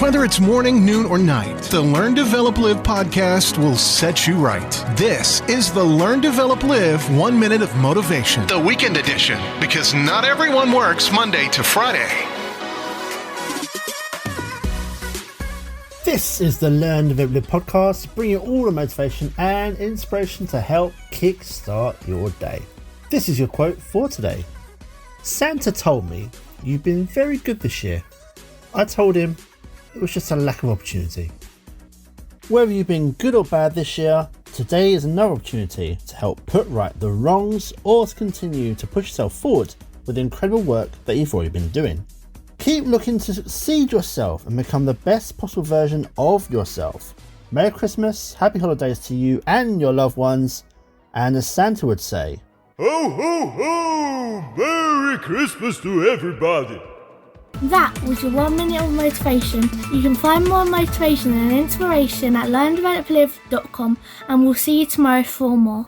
Whether it's morning, noon, or night, the Learn, Develop, Live podcast will set you right. This is the Learn, Develop, Live 1 Minute of Motivation, the weekend edition, because not everyone works Monday to Friday. This is the Learn, Develop, Live podcast, bringing all the motivation and inspiration to help kickstart your day. This is your quote for today. Santa told me, "You've been very good this year." I told him it was just a lack of opportunity. Whether you've been good or bad this year, today is another opportunity to help put right the wrongs or to continue to push yourself forward with the incredible work that you've already been doing. Keep looking to succeed yourself and become the best possible version of yourself. Merry Christmas, happy holidays to you and your loved ones, and as Santa would say, Ho, ho, ho! Merry Christmas to everybody! That was your 1 minute of motivation. You can find more motivation and inspiration at learndeveloplive.com, and we'll see you tomorrow for more.